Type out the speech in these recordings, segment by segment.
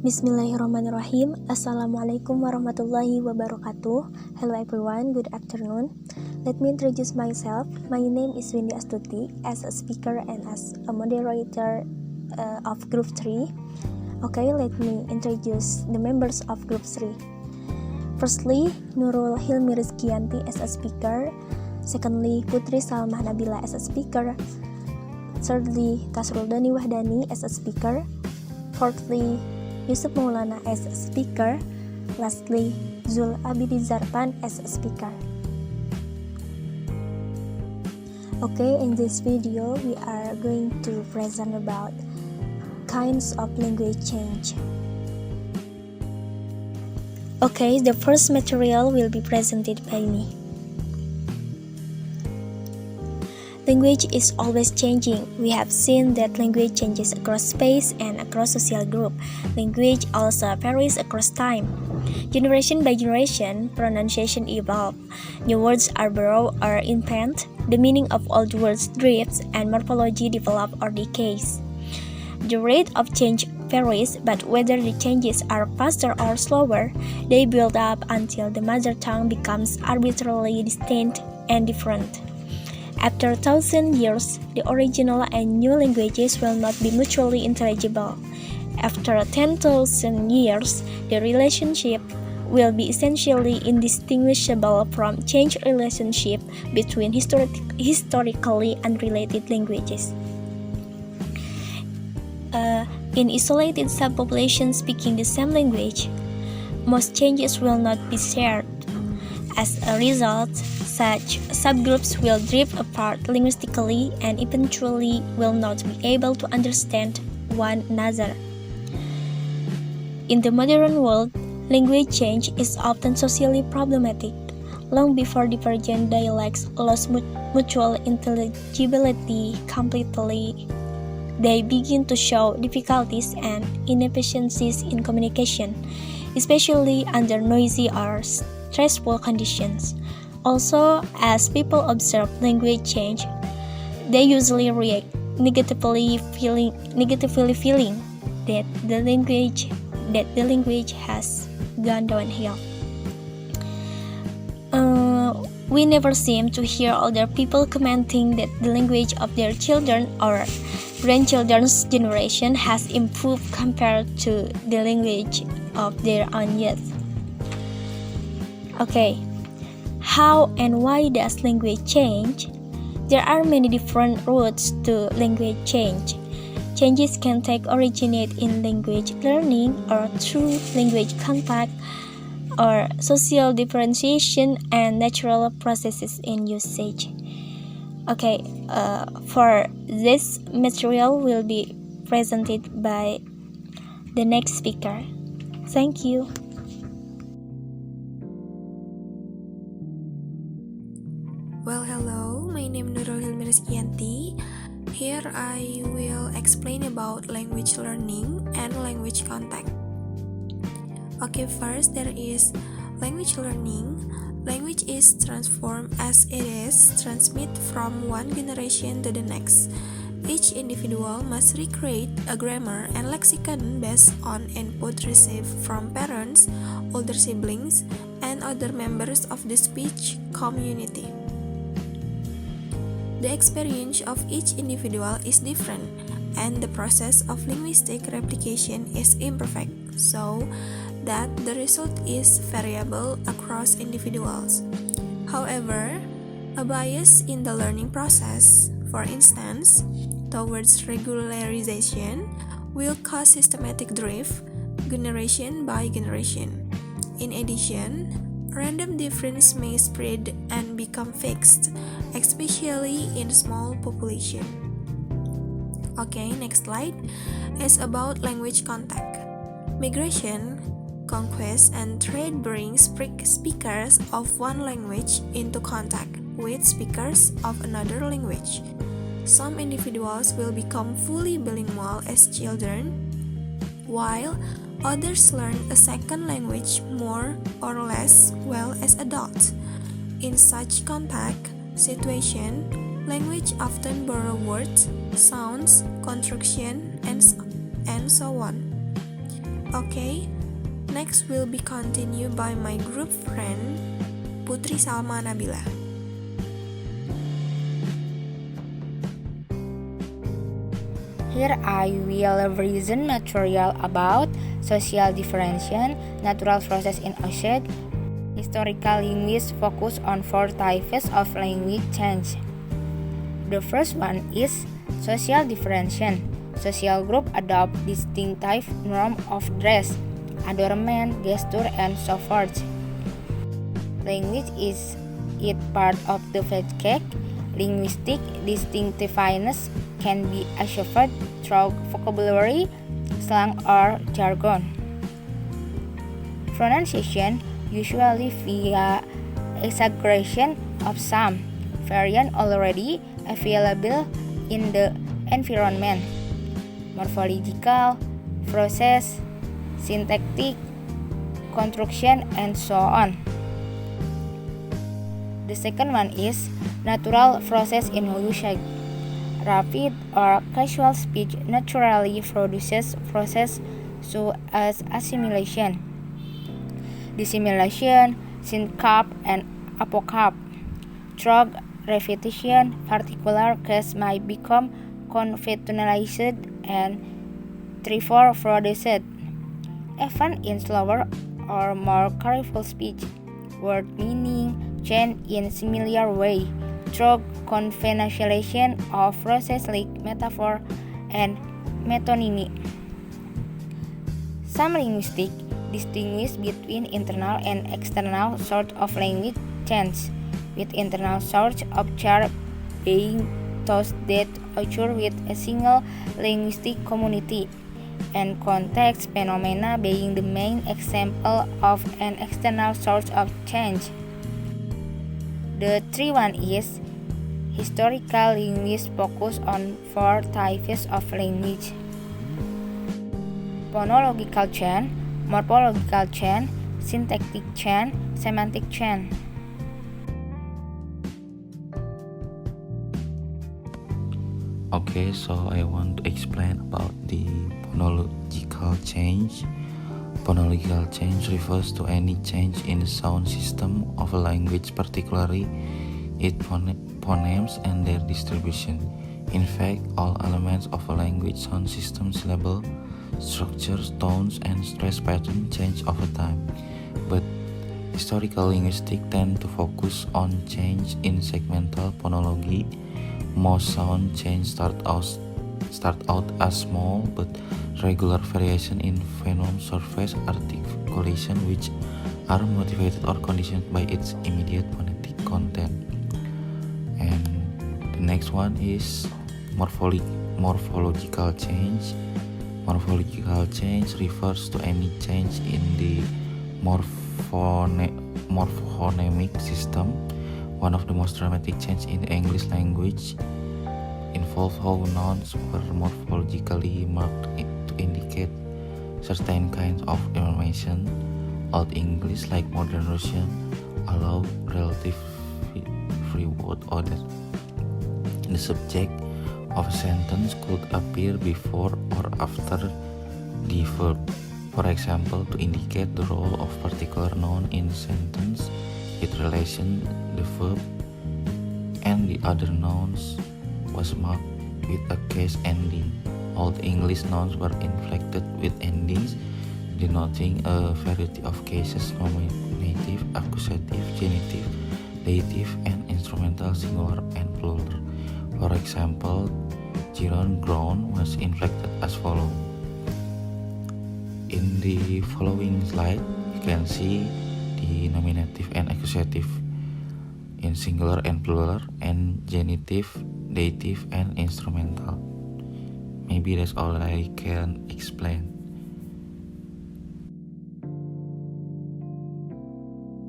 Bismillahirrahmanirrahim. Assalamualaikum warahmatullahi wabarakatuh. Hello everyone, good afternoon. Let me introduce myself. My name is Windi Astuti as a speaker and as a moderator of Group 3. Okay, let me introduce the members of Group 3. Firstly, Nurul, Hilmy, Rizqiyanti as a speaker. Secondly, Putri, Salma, Nabilah as a speaker. Thirdly, Tasrul, Doni, Wahdani as a speaker. Fourthly, Yusup Maulana as a speaker. Lastly, Zul Abidi Zarfan as a speaker. Okay, in this video, we are going to present about kinds of language change. Okay, the first material will be presented by me. Language is always changing. We have seen that language changes across space and across social group. Language also varies across time. Generation by generation, pronunciation evolve. New words are borrowed or invented. The meaning of old words drifts and morphology develop or decays. The rate of change varies, but whether the changes are faster or slower, they build up until the mother tongue becomes arbitrarily distinct and different. After 1,000 years, the original and new languages will not be mutually intelligible. After 10,000 years, the relationship will be essentially indistinguishable from change relationship between historically unrelated languages. In isolated subpopulations speaking the same language, most changes will not be shared. As a result, such subgroups will drift apart linguistically and eventually will not be able to understand one another. In the modern world, language change is often socially problematic. Long before divergent dialects lose mutual intelligibility completely, they begin to show difficulties and inefficiencies in communication, especially under noisy or stressful conditions. Also, as people observe language change, they usually react negatively feeling that the language has gone downhill. We never seem to hear other people commenting that the language of their children or grandchildren's generation has improved compared to the language of their own youth. Okay. How and why does language change? There are many different routes to language change. Changes can originate in language learning or through language contact or social differentiation and natural processes in usage. Okay, for this material will be presented by the next speaker. Thank you. Well, hello, my name is Nurul Rizqiyanti. Here I will explain about language learning and language contact. Okay, first there is language learning. Language is transformed as it is transmitted from one generation to the next. Each individual must recreate a grammar and lexicon based on input received from parents, older siblings, and other members of the speech community. The experience of each individual is different, and the process of linguistic replication is imperfect, so that the result is variable across individuals. However, a bias in the learning process, for instance, towards regularization, will cause systematic drift, generation by generation. In addition, random difference may spread and become fixed, especially in small population. Okay, next slide is about language contact. Migration, conquest, and trade brings speakers of one language into contact with speakers of another language. Some individuals will become fully bilingual as children, while others learn a second language more or less well as adults. In such contact situation, language often borrow words, sounds, construction, and so on. Okay, next will be continued by my group friend, Putri, Salma, Nabilah. Here I will reason material about social differentiation, natural process in usage. Historical linguists focus on 4 types of language change. The first one is social differentiation. Social group adopt distinctive norm of dress, adornment, gesture, and so forth. Language is it part of the food cake. Linguistic distinctiveness can be achieved through vocabulary, slang, or jargon. Pronunciation usually via exaggeration of some variant already available in the environment. Morphological, process, syntactic, construction, and so on. The second one is natural process in usage. Rapid or casual speech naturally produces process such as assimilation, dissimilation, syncope, and apocope. Through repetition, particular case might become conventionalized and therefore produced. Even in slower or more careful speech, word meaning change in similar way through conventionalization of process like metaphor and metonymy. Some linguistics distinguish between internal and external sorts of language change, with internal sorts of change being those that occur with a single linguistic community, and context phenomena being the main example of an external source of change. The third one is historical linguists focus on 4 types of language: phonological chain, morphological chain, syntactic chain, semantic chain. Okay, so I want to explain about the phonological change. Phonological change refers to any change in the sound system of a language, particularly its phonemes and their distribution. In fact, all elements of a language sound system, syllable, structures, tones, and stress pattern change over time. But historical linguistics tend to focus on change in segmental phonology. Most sound change start out as small but regular variation in phoneme surface articulation, which are motivated or conditioned by its immediate phonetic content. And the next one is morphological change. Morphological change refers to any change in the morphonemic system. One of the most dramatic changes in the English language involve how nouns were morphologically marked to indicate certain kinds of information. Old English, like modern Russian, allow relative free word order. The subject of a sentence could appear before or after the verb. For example, to indicate the role of particular noun in a sentence, its relation, the verb, and the other nouns was marked with a case ending. Old English nouns were inflected with endings, denoting a variety of cases: nominative, accusative, genitive, dative, and instrumental, singular and plural. For example, Jiron grown was inflected as follows. In the following slide, you can see the nominative and accusative in singular and plural, and genitive, dative, and instrumental. Maybe that's all I can explain.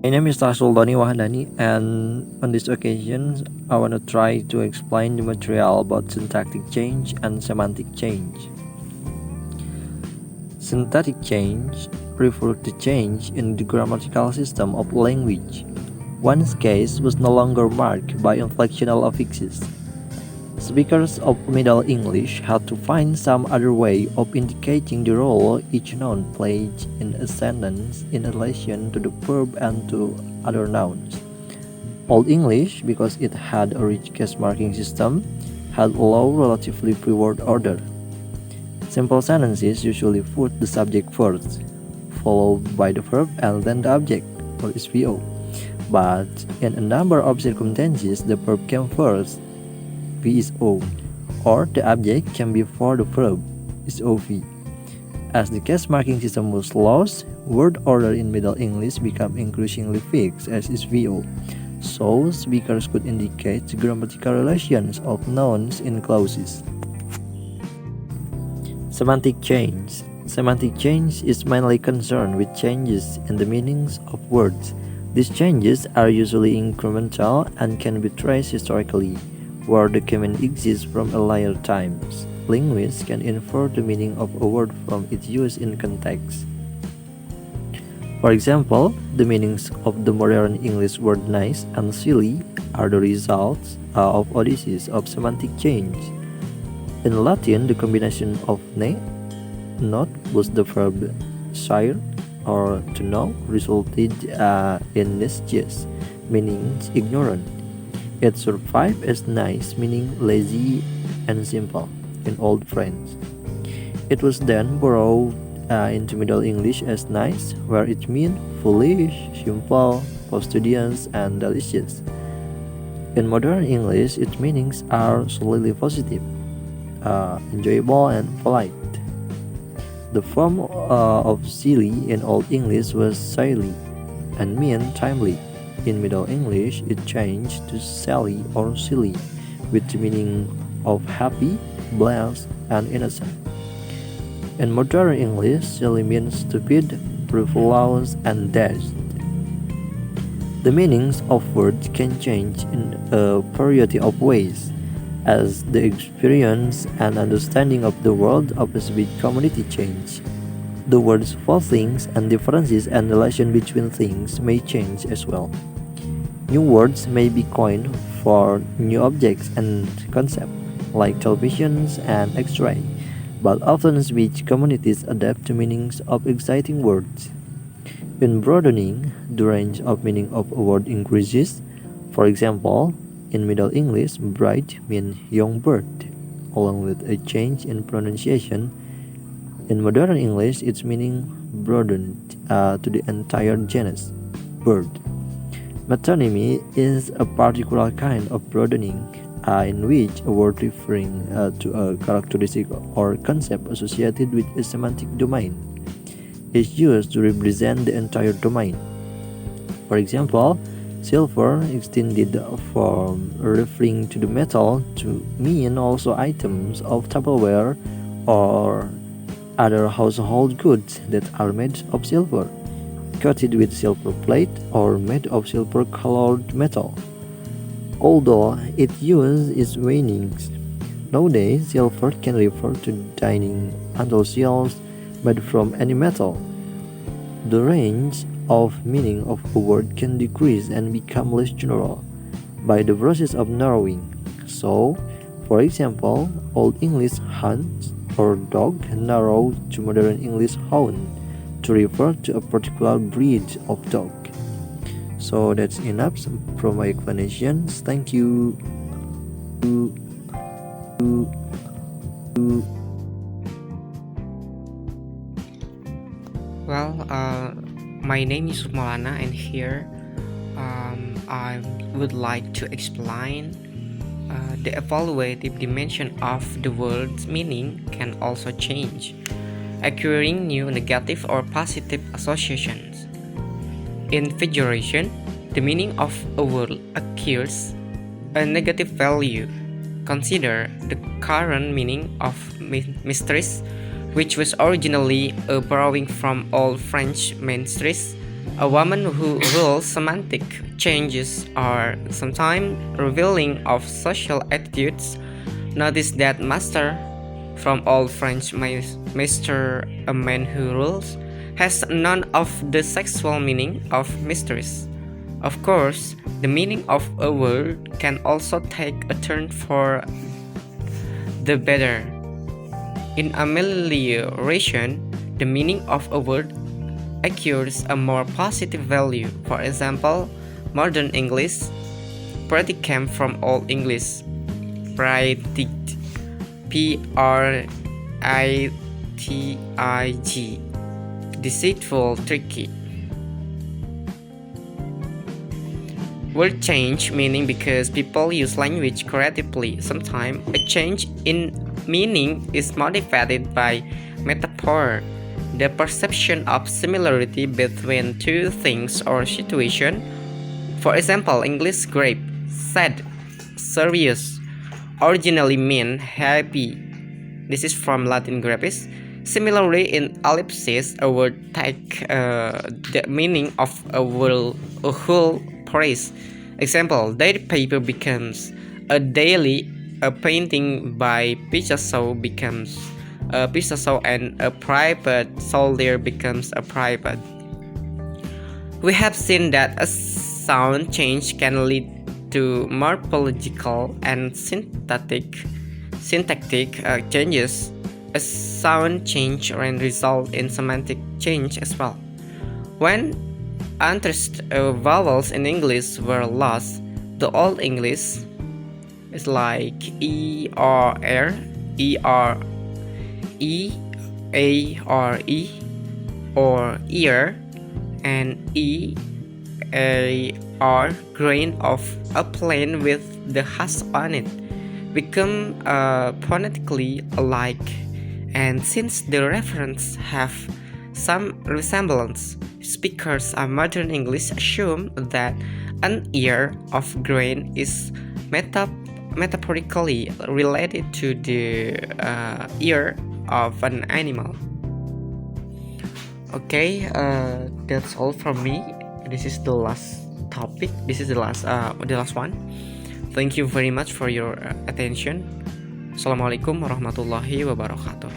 My name is Tasrul, Doni, Wahdani, and on this occasion, I want to try to explain the material about syntactic change and semantic change. Syntactic change refers to change in the grammatical system of language. One's case was no longer marked by inflectional affixes. Speakers of Middle English had to find some other way of indicating the role each noun played in a sentence in relation to the verb and to other nouns. Old English, because it had a rich case marking system, had a low relatively pre-word order. Simple sentences usually put the subject first, followed by the verb and then the object, or SVO. But in a number of circumstances, the verb came first, VSO, or the object came before the verb, SOV. As the case marking system was lost, word order in Middle English became increasingly fixed as SVO, so speakers could indicate the grammatical relations of nouns in clauses. Semantic change. Semantic change is mainly concerned with changes in the meanings of words. These changes are usually incremental and can be traced historically, where the comment exists from earlier times. Linguists can infer the meaning of a word from its use in context. For example, the meanings of the modern English word nice and silly are the results of odysseys of semantic change. In Latin, the combination of ne, not plus the verb sire or to know resulted in nescius, meaning ignorant. It survived as nice, meaning lazy and simple, in Old French. It was then borrowed into Middle English as nice, where it means foolish, simple, fastidious, and delicious. In modern English, its meanings are solely positive, enjoyable, and polite. The form of silly in Old English was silly and meant timely. In Middle English, it changed to sally or silly, with the meaning of happy, blessed, and innocent. In modern English, silly means stupid, frivolous, and dashed. The meanings of words can change in a variety of ways, as the experience and understanding of the world of a specific community change. The words for things and differences and relation between things may change as well. New words may be coined for new objects and concepts, like televisions and X-ray, but often speech communities adapt to meanings of exciting words. In broadening, the range of meaning of a word increases. For example, in Middle English, bright means young bird, along with a change in pronunciation. In modern English, its meaning broadened to the entire genus, bird. Metonymy is a particular kind of broadening in which a word referring to a characteristic or concept associated with a semantic domain is used to represent the entire domain. For example, silver extended from referring to the metal to mean also items of Tupperware or other household goods that are made of silver, coated with silver plate, or made of silver-colored metal. Although its use is waning, nowadays silver can refer to dining utensils made from any metal. The range of meaning of a word can decrease and become less general by the process of narrowing. So, for example, Old English hunt or dog narrowed to modern English hound to refer to a particular breed of dog. So that's enough from my explanations. Thank you. Well, my name is Yusup Maulana, and here I would like to explain the evaluative dimension of the word's meaning can also change, acquiring new negative or positive associations. In figuration, the meaning of a word acquires a negative value. Consider the current meaning of mistress, which was originally a borrowing from Old French mistress, a woman who rules. Semantic changes are sometimes revealing of social attitudes. Notice that master, from Old French master, a man who rules, has none of the sexual meaning of mistress. Of course, the meaning of a word can also take a turn for the better. In amelioration, the meaning of a word acquires a more positive value. For example, modern English, pretty came from Old English, pratig, P-R-I-T-I-G, deceitful, tricky. Word change meaning because people use language creatively. Sometimes a change in meaning is motivated by metaphor, the perception of similarity between two things or situation. For example, English grape, sad, serious, originally mean happy. This is from Latin grapes. Similarly, in ellipsis, a word take the meaning of a whole phrase. Example, daily paper becomes a daily, a painting by Picasso becomes a Picasso, and a private soldier becomes a private. We have seen that a sound change can lead to morphological and syntactic changes. A sound change can result in semantic change as well. When unstressed vowels in English were lost, the Old English is like E-R-R, E-R-E, A-R-E, or ear, and E-A-R, grain of a plane with the husk on it, become phonetically alike, and since the references have some resemblance, speakers of modern English assume that an ear of grain is metaphorically related to the ear of an animal. Okay, that's all from me. This is the last topic. This is the last one. Thank you very much for your attention. Assalamualaikum warahmatullahi wabarakatuh.